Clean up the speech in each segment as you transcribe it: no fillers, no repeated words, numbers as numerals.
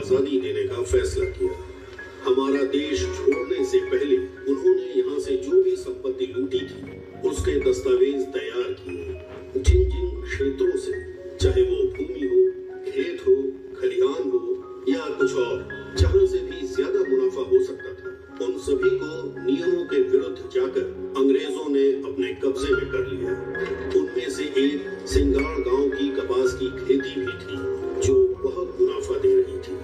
आजादी देने का फैसला किया। हमारा देश छोड़ने से पहले उन्होंने यहाँ से जो भी संपत्ति लूटी थी उसके दस्तावेज तैयार किए। जिन जिन क्षेत्रों से, चाहे वो भूमि हो, खेत हो, खलिहान हो या कुछ और, जहाँ से भी ज्यादा मुनाफा हो सकता था, उन सभी को नियमों के विरुद्ध जाकर अंग्रेजों ने अपने कब्जे में कर लिया। उनमें से एक सिंगाड़ गांव की कपास की खेती भी थी जो बहुत मुनाफा दे रही थी।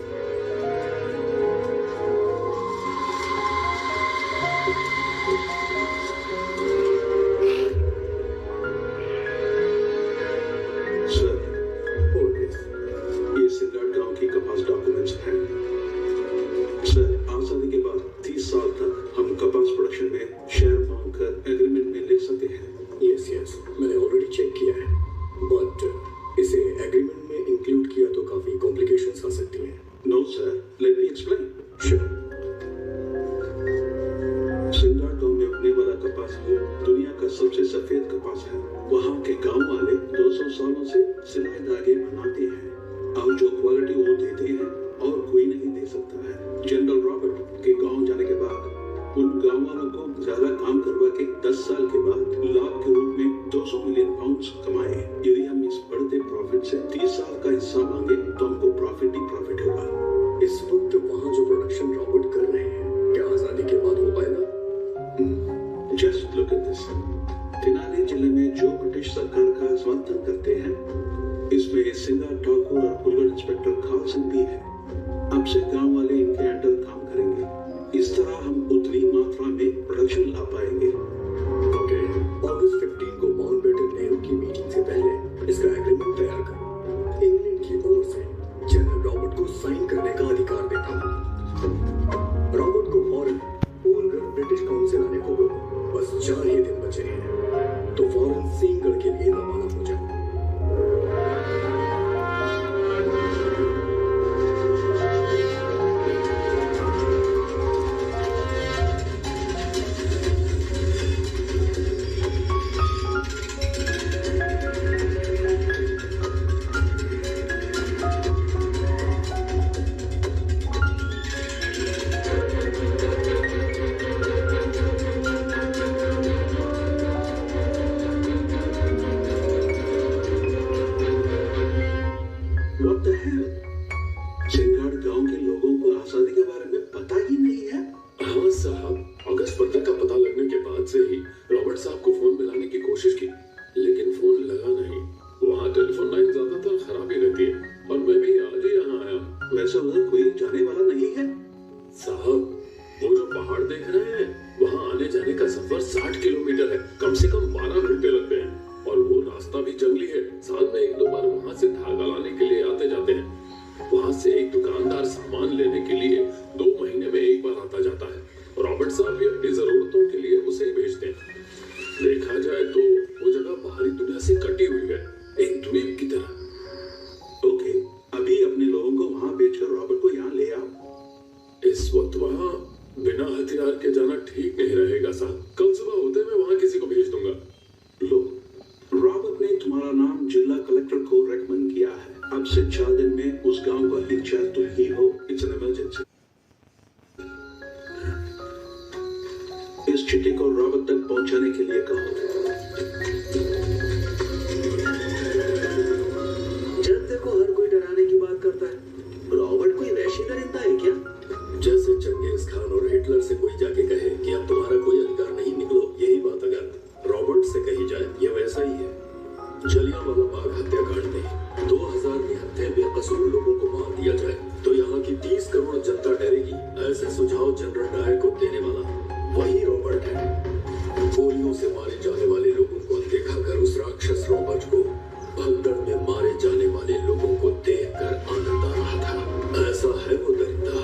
ऐसा है वो दरिंदा।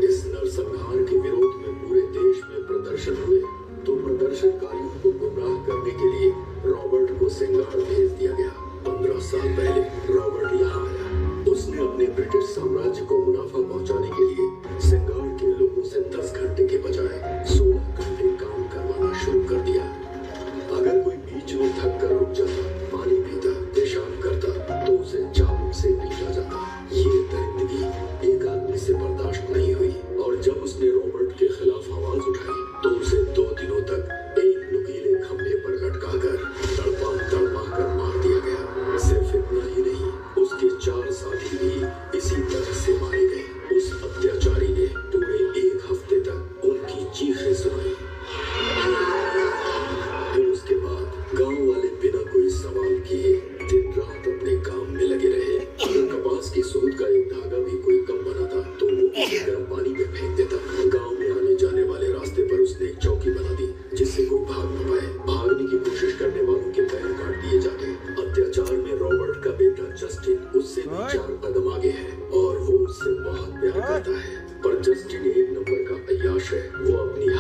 इस नरसंहार के विरोध में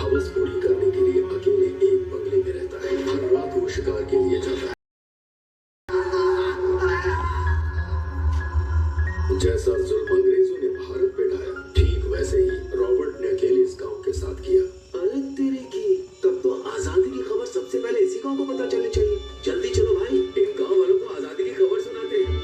हवस पूरी करने के लिए अकेले एक बंगले में रहता है। हर रात वो शिकार के लिए जाता है। जैसा जुल्म अंग्रेजों ने भारत पे ढाया, ठीक वैसे ही रॉबर्ट ने अकेले इस गांव के साथ किया। अरे तेरे की, तब तो आजादी की खबर सबसे पहले इसी गांव को पता चलनी चाहिए। जल्दी चलो भाई, इन गांव वालों को आजादी की खबर सुनाते हैं।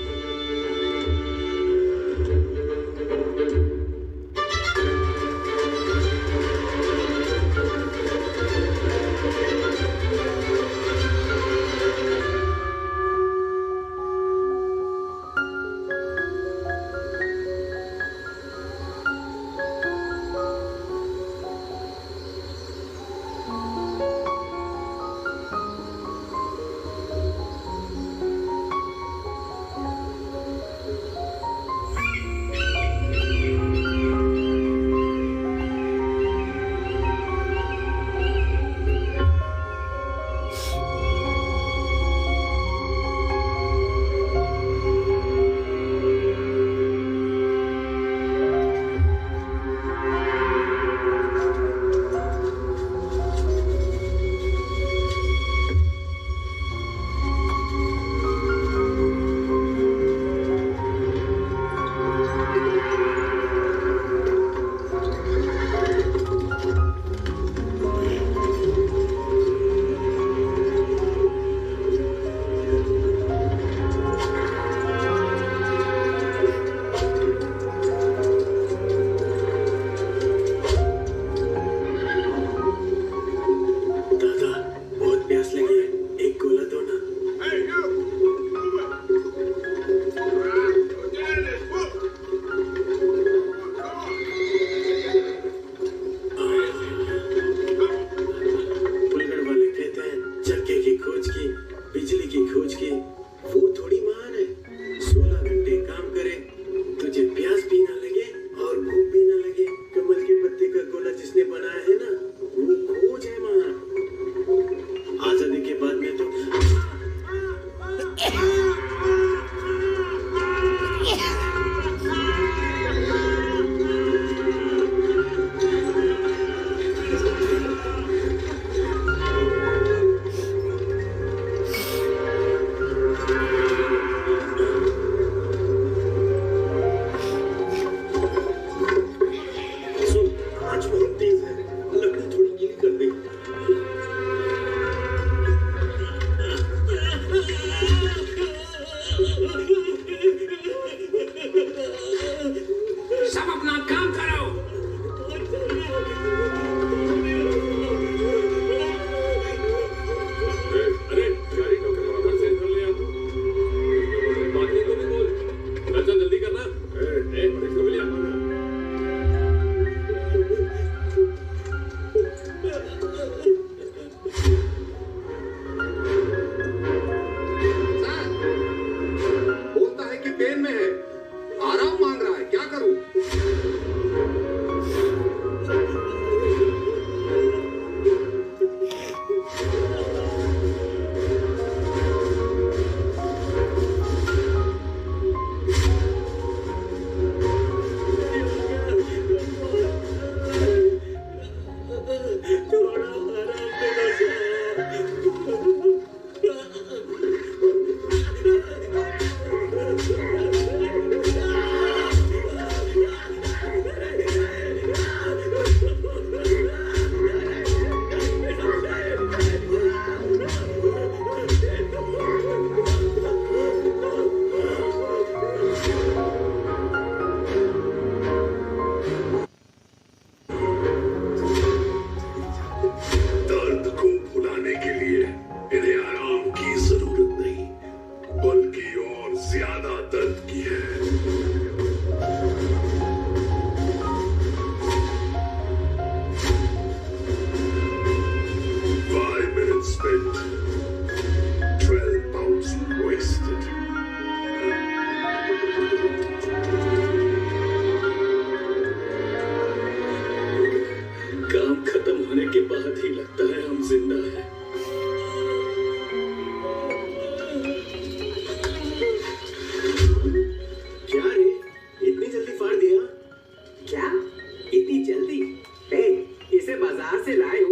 से लाए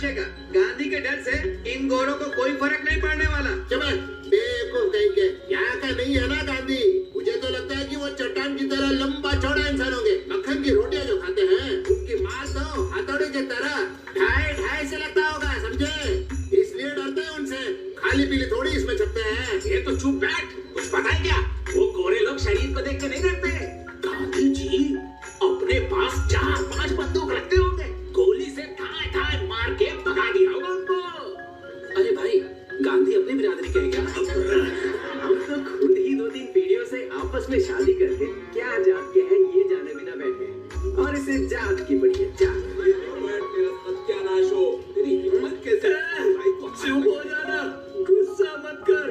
रखेगा। गांधी के डर से इन गोरों को कोई फर्क नहीं पड़ने वाला। बेवकूफ कहीं के, यहाँ का नहीं है ना गांधी। मुझे तो लगता है कि वो चट्टान की तरह लंबा चौड़ा इंसान होंगे। मक्खन की रोटियां जो खाते हैं उनकी मार तो हथौड़े की तरह ढाई से लगता होगा, समझे? इसलिए डरते हैं उनसे। खाली पीली थोड़ी इसमें छपते हैं। ये तो चुप बैठ, कुछ पता है क्या? वो गोरे लोग शरीर को देख के नहीं डरते। गांधी जी अपने पास 4-5 बंदूक रखते होंगे, गोली से ठाए मार के भगा दिया होगा उनको। अरे भाई, गांधी अपनी बिरादरी के हैं क्या? हम तो खुद ही 2-3 पीढ़ियों से आपस में शादी करके क्या जात के हैं ये जाने बिना बैठे, और इसे जात की बड़ी है जात। तेरा सत्यानाश हो, तेरी हिम्मत कैसे? चुप हो जाना, गुस्सा मत कर।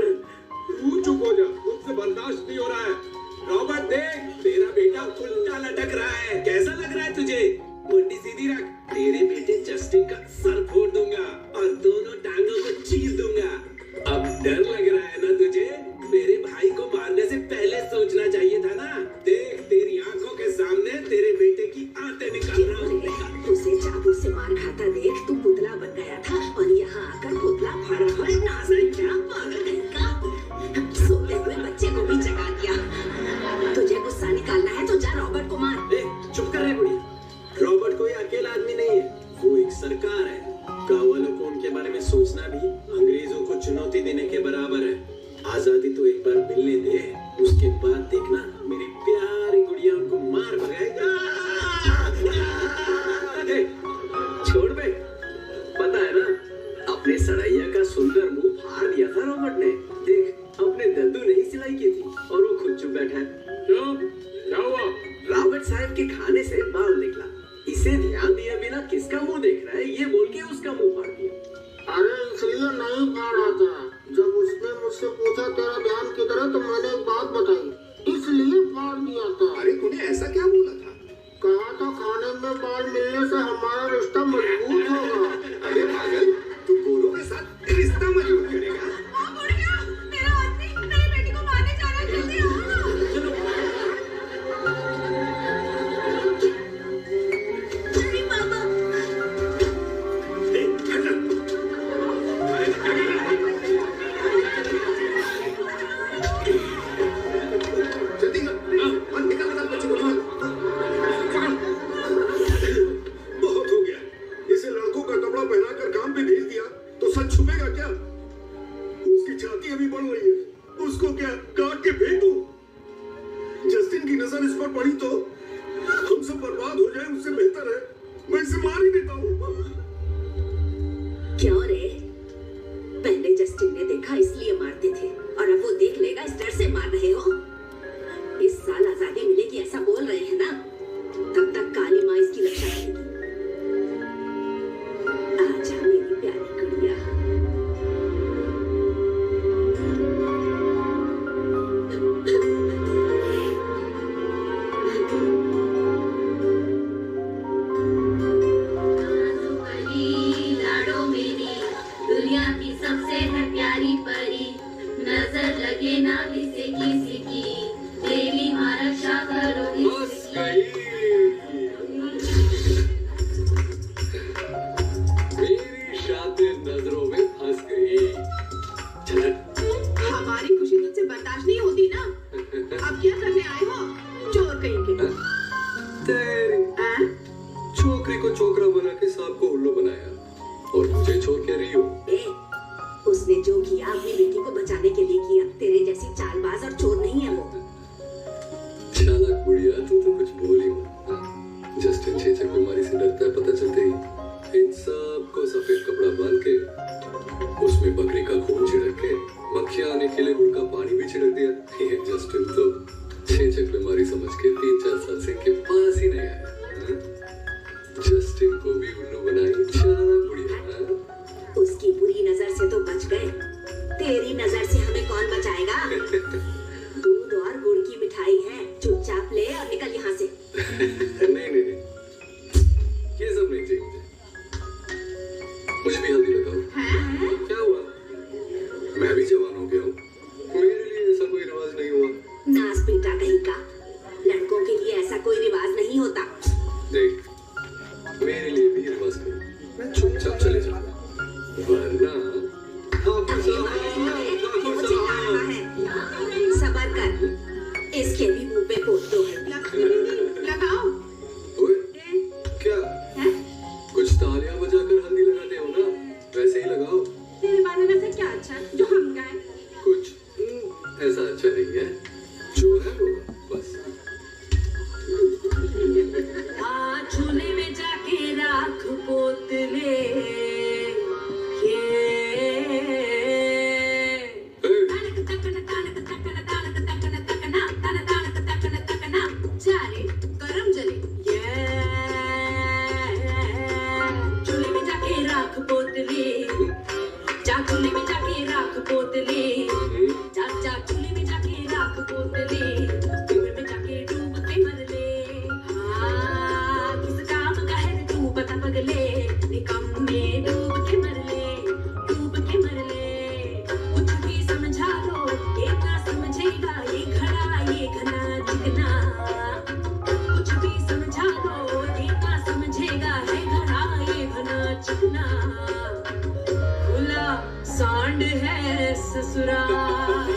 तू चुप हो जा, मुझसे बर्दाश्त नहीं हो रहा है। रॉबर्ट देख, तेरा बेटा उल्टा लटक रहा है। कैसा लग रहा है तुझे? मुंडी सीधी रख। तेरे बेटे जस्टिन का सर फोड़ दूंगा और दोनों टांगों को चीर दूंगा। अब डर लग रहा है ना तुझे? मेरे भाई को मारने से पहले सोचना चाहिए था ना। देख, तेरी आंखों के सामने तेरे बेटे की आंतें निकाल रहा हूँ। उसे चाकू से मार खाता देख तू पुतला बन गया था, और यहाँ आकर पुतला फाड़ा हुआ नाच क्या पागल कहीं का। सोते हुए बच्चे को भी जगा दिया। तुझे गुस्सा निकालना है तो जा रॉबर्ट को मार। चुप कर रहे बुढ़िया। रॉबर्ट कोई अकेला आदमी नहीं है, वो एक सरकार है। गाँव वालों को उनके बारे में सोचना भी अंग्रेजों को चुनौती देने के बराबर है। आजादी तो एक बार मिलने दे, उसके बाद देखना मेरी प्यारी गुड़िया उनको मार भगाएगा। छोड़ बे, पता है ना, अपने सड़ैया का सुंदर मुंह फाड़ दिया था रॉबर्ट ने। देख, अपने दद्दू ने ही सिलाई की थी और वो खुद चुप बैठा है। क्या हुआ? रॉबर्ट साहब के खाने से बाल निकला। इसे ध्यान दिए बिना किसका मुंह देख रहा है ये बोल के उसका मुंह फाड़ दिया। अरे इसलिए नहीं फाड़ा था। जब उसने मुझसे पूछा तेरा ध्यान किधर है, तो मैंने एक बात बताई, इसलिए फाड़ दिया था। अरे तूने ऐसा क्या बोला था? कहा था खाने में बाल मिलने से हमारा रिश्ता मजबूत होगा। अरे पागल, तू गोरों के साथ रिश्ता मजबूत करेगा? मेरा आदमी मेरी बेटी को मारने जा रहा है, जल्दी आओ ना। अरे बाबा, जल्दी निकल बच्चे को। बहुत हो गया। इसे लड़कों का कपड़ा पहनाकर काम पे भेज दिया तो सच छुपेगा क्या? उसकी छाती अभी बढ़ रही है, उसको क्या काट के फेंक दूं? जस्टिन की नजर इस पर पड़ी तो हम सब बर्बाद हो जाए, उससे बेहतर है मैं इसे मार ही देता हूँ। क्यों रे? पहले जस्टिन ने देखा इसलिए मारते थे, और अब वो देख लेगा इस डर से मार रहे हो। इस साल आजादी मिलेगी ऐसा बोल रहे हैं ना, तब तक काली माँ इसकी रक्षा करेगी। आजा मेरी प्यारी गुड़िया। लाडो मेरी दुनिया की सबसे है प्यारी परी, नजर लगे ना किसी किसी की, देवी माँ रक्षा करो इसकी। मेरी शातिर नजरों में फंस गई। हमारी खुशी तुझसे बर्दाश्त नहीं होती ना। अब क्या करने आए हो, चोर कहीं के? तेरी छोकरी को छोकरा बना के सांप को उल्लू बनाया और मुझे छोड़ के रही हो। उसने जो किया अपनी बेटी को बचाने के लिए किया। तेरे जैसी चालबाज और चोर नहीं है वो। चालाक बुढ़िया, तू तो कुछ बोल ही मत। जस्टिन चेचक बीमारी से डरता है, पता चलते ही इन सबको सफेद कपड़ा बांध के उसमें बकरी का खून छिड़क के मक्खियां आने के लिए गुड़ का पानी भी छिड़क दिया। ये जस्टिन तो चेचक बीमारी समझ के 3-4 साल से इनके पास ही नहीं आया। जस्टिन को भी उल्लू बनाई, चालाक बुढ़िया। उसकी बुरी नजर से तो बच गए, तेरी नजर से हमें कौन बचाएगा? दूध और गुड़ की मिठाई है, चुपचाप ले और निकल यहाँ से। नहीं, ये सब नहीं चाहिए मुझे भी हल्दी लगाओ। क्या हुआ? मैं भी जवान हो गया हूँ, मेरे लिए ऐसा कोई रिवाज नहीं हुआ। नास बेटा कहीं का, लड़कों के लिए ऐसा कोई रिवाज नहीं होता। देख, मेरे लिए भी रिवाज करो, मैं चुपचाप चले जाऊँ। ससुराल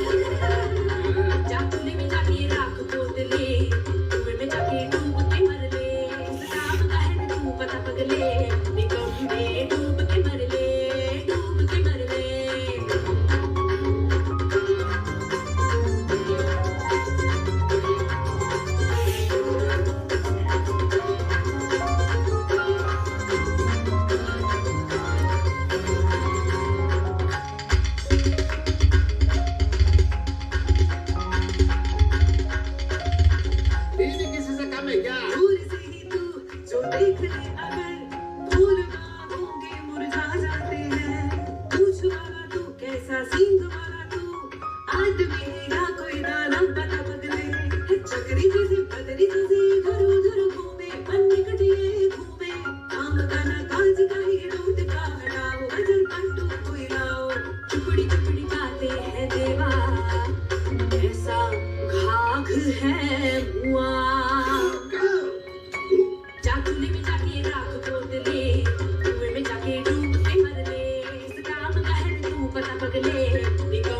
जा चूल्हे में जाके राख पोत ले कुएं में जाके डूब के मर ले सदाब का है तू पता पगले निकम में डूब के मर ले डूब के मर ले दीदी किसी से कम है क्या? दूर से ही तू जो देख ले अगर फूल होंगे मुरझा जाते हैं पूछ वाला तू कैसा सींग वाला तू आदमी है या कोई दानव बता पगले चक्री जैसी बदरी जैसी इधर उधर घूमे मन निकटे घूमे काम का ना काज का ही रोट का हटाओ वजन पंटू कोई लाओ चुपड़ी चुपड़ी गाते हैं देवा ऐसा घाघ है मुआ जा चूल्हे में जाके राख पोत ले कुएं में जाके डूब के मर ले इस काम का है तू पता पगले निकल